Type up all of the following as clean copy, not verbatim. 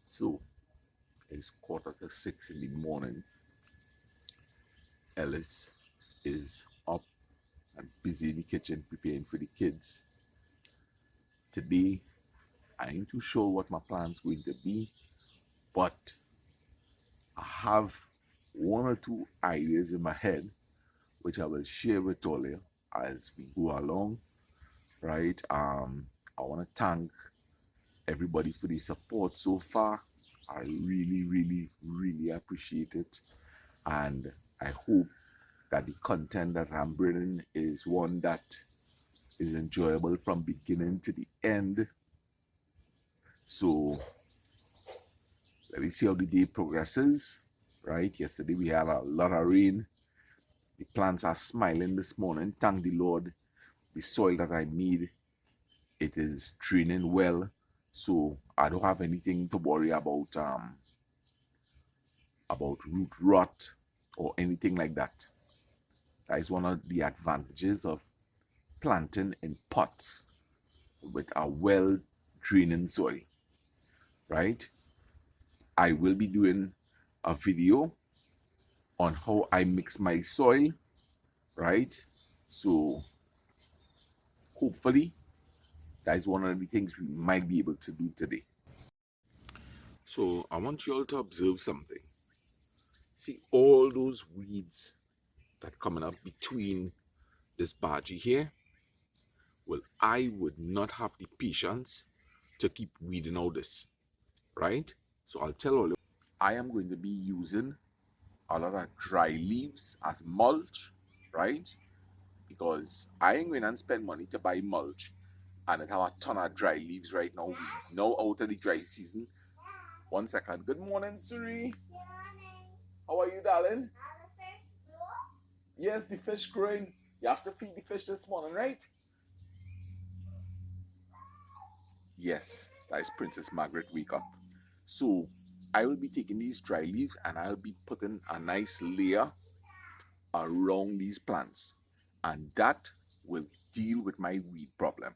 So it's 5:45 in the morning. Ellis is up and busy in the kitchen preparing for the kids. Today, I ain't too sure what my plan's going to be, but I have one or two ideas in my head which I will share with all you as we go along. Right? I want to thank everybody for the support so far. I really appreciate it, and I hope that the content that I'm bringing is one that is enjoyable from beginning to the end. So let me see how the day progresses. Right? Yesterday we had a lot of rain. The plants are smiling this morning. Thank the Lord. The soil that I made, it is draining well. So I don't have anything to worry about root rot or anything like that. That is one of the advantages of planting in pots with a well draining soil. Right? I will be doing a video on how I mix my soil, right? So hopefully that is one of the things we might be able to do today. So I want you all to observe something. See all those weeds that coming up between this bargee here? Well, I would not have the patience to keep weeding out this, right? So I'll tell all you, I am going to be using a lot of dry leaves as mulch, right? Because I ain't going to spend money to buy mulch and it have a ton of dry leaves right now. We now out of the dry season. 1 second. Good morning, Suri. How are you, darling? Yes, the fish growing. You have to feed the fish this morning, right? Yes, that is Princess Margaret wake up. So I will be taking these dry leaves and I'll be putting a nice layer around these plants, and that will deal with my weed problem,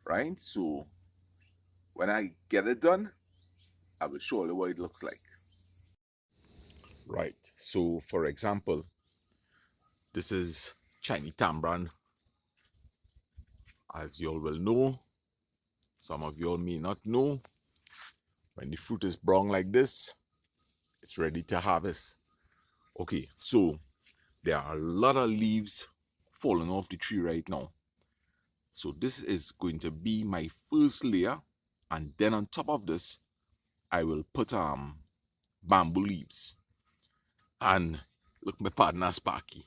right? So when I get it done, I will show you what it looks like. Right, so for example, this is Chinese Tambran. As you all will know, some of you all may not know, when the fruit is brown like this, it's ready to harvest. Okay, so there are a lot of leaves falling off the tree right now. So this is going to be my first layer, and then on top of this, I will put bamboo leaves. And look, my partner Sparky.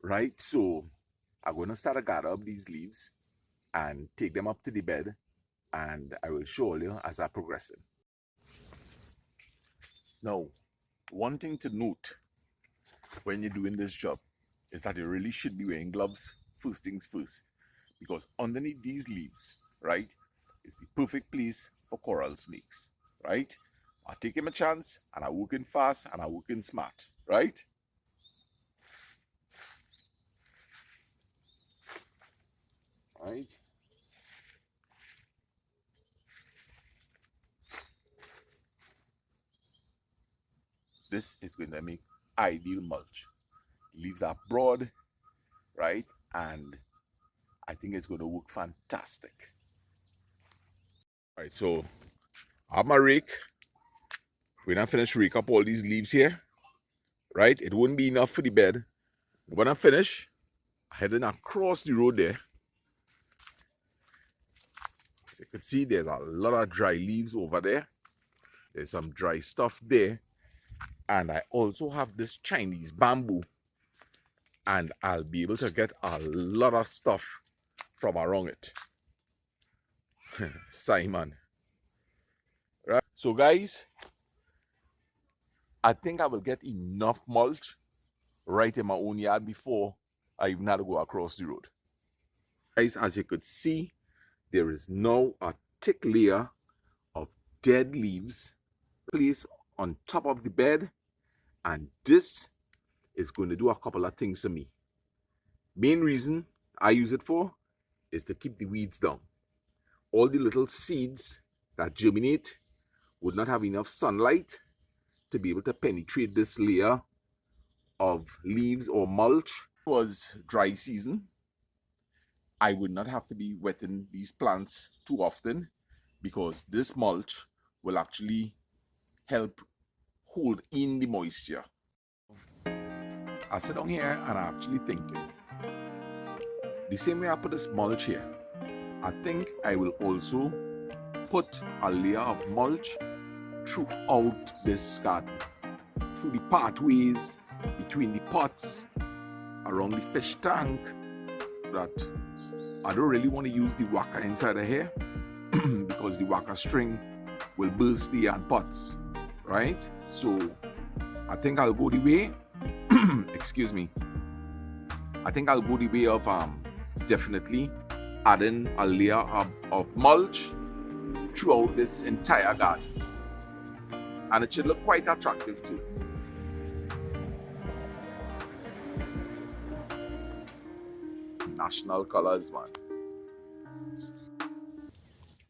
Right, so I'm going to start to gather up these leaves and take them up to the bed, and I will show you as I progress it. Now, one thing to note when you're doing this job is that you really should be wearing gloves first things first, because underneath these leaves, right, is the perfect place for coral snakes, right? I'm taking my chance and I'm working fast and I'm working smart, right? Right? This is going to make ideal mulch. Leaves are broad, right? And I think it's going to work fantastic. All right, so I have my rake. When I finish rake up all these leaves here, right? It wouldn't be enough for the bed. When I finish, heading across the road there. As you can see, there's a lot of dry leaves over there. There's some dry stuff there. And I also have this Chinese bamboo. And I'll be able to get a lot of stuff from around it. Simon. Right? So guys, I think I will get enough mulch right in my own yard before I even had to go across the road. Guys, as you could see, there is now a thick layer of dead leaves placed on top of the bed, and this is going to do a couple of things to me. Main reason I use it for is to keep the weeds down. All the little seeds that germinate would not have enough sunlight to be able to penetrate this layer of leaves or mulch. If it was dry season, I would not have to be wetting these plants too often because this mulch will actually help hold in the moisture. I sit down here and I'm actually thinking, the same way I put this mulch here, I think I will also put a layer of mulch throughout this garden, through the pathways, between the pots, around the fish tank, that I don't really want to use the waka inside of here because the waka string will burst the ant pots, right? So I think I'll go the way, excuse me, I think I'll go the way of definitely adding a layer of mulch throughout this entire garden. And it should look quite attractive too. National colors, man.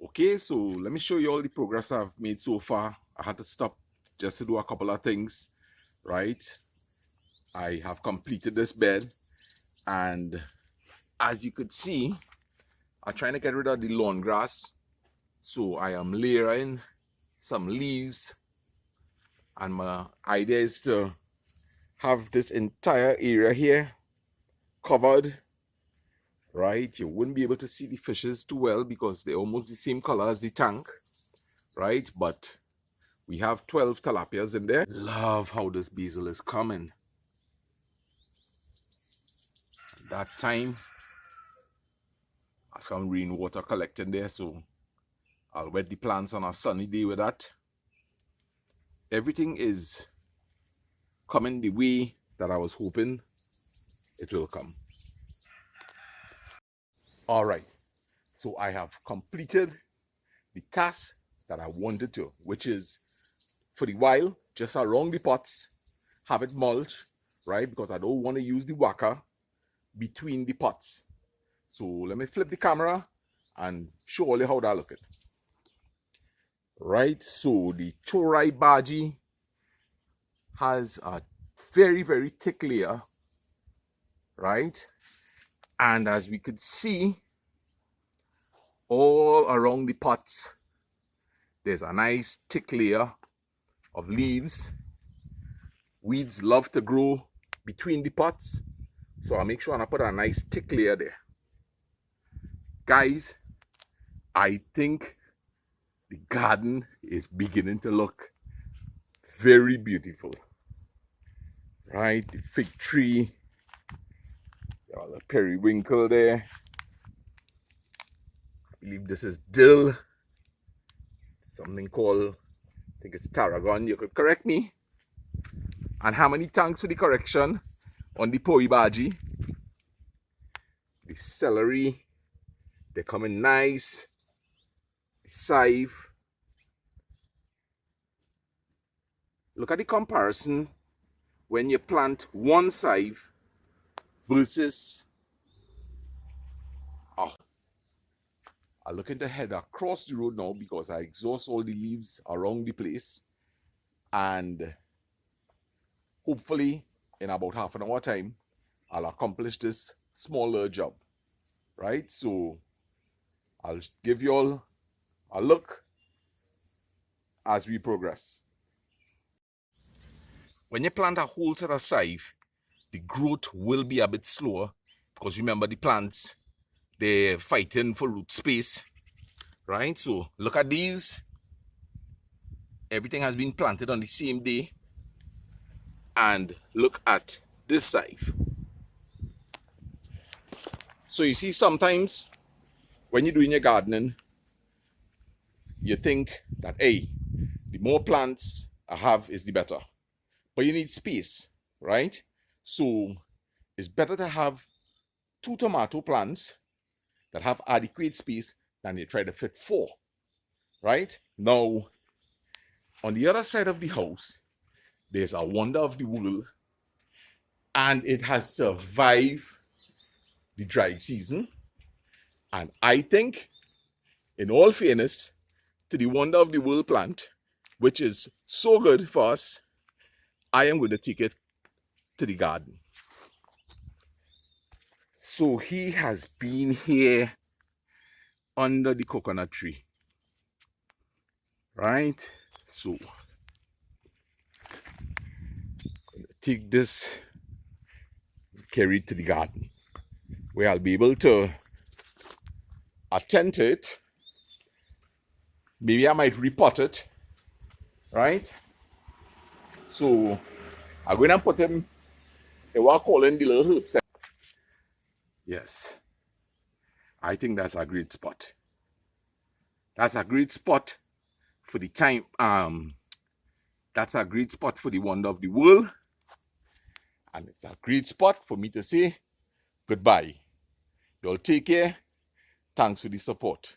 Okay, so let me show you all the progress I've made so far. I had to stop just to do a couple of things, right? I have completed this bed, and as you could see, I'm trying to get rid of the lawn grass. So I am layering some leaves, and my idea is to have this entire area here covered, right? You wouldn't be able to see the fishes too well because they're almost the same color as the tank, right? But we have 12 Talapias in there. Love how this basil is coming. That time, some rainwater collecting there, so I'll wet the plants on a sunny day with that. Everything is coming the way that I was hoping it will come. All right, so I have completed the task that I wanted to, which is for the while, just around the pots, have it mulch, right? Because I don't want to use the waka between the pots. So let me flip the camera and show you how that looks. Right, so the chorai baji has a very, very thick layer, right? And as we could see, all around the pots, there's a nice thick layer of leaves. Weeds love to grow between the pots, so I'll make sure I put a nice thick layer there. Guys, I think the garden is beginning to look very beautiful. Right, the fig tree, the periwinkle there. I believe this is dill. Something called, I think it's tarragon. You could correct me. And how many thanks for the correction on the poi bhaji. The celery, they're coming nice. The scythe. Look at the comparison when you plant one scythe versus I'm looking to head across the road now because I exhaust all the leaves around the place, and hopefully in about half an hour time I'll accomplish this smaller job, right? So I'll give you all a look as we progress. When you plant a whole set of scythe, the growth will be a bit slower because remember the plants, they're fighting for root space, right? So look at these. Everything has been planted on the same day. And look at this scythe. So you see, sometimes when you're doing your gardening, you think that, hey, the more plants I have is the better. But you need space, right? So it's better to have 2 tomato plants that have adequate space than you try to fit 4, right? Now, on the other side of the house, there's a wonder of the world, and it has survived the dry season. And I think, in all fairness, to the wonder of the world plant, which is so good for us, I am going to take it to the garden. So he has been here under the coconut tree, right? So take this, carry it to the garden, where I'll be able to attend to it. Maybe I might repot it, right? So I'm going to put him in what I call in the little herbs. Yes, I think that's a great spot. That's a great spot for the time. That's a great spot for the wonder of the world. And it's a great spot for me to say goodbye. Y'all take care. Thanks for the support.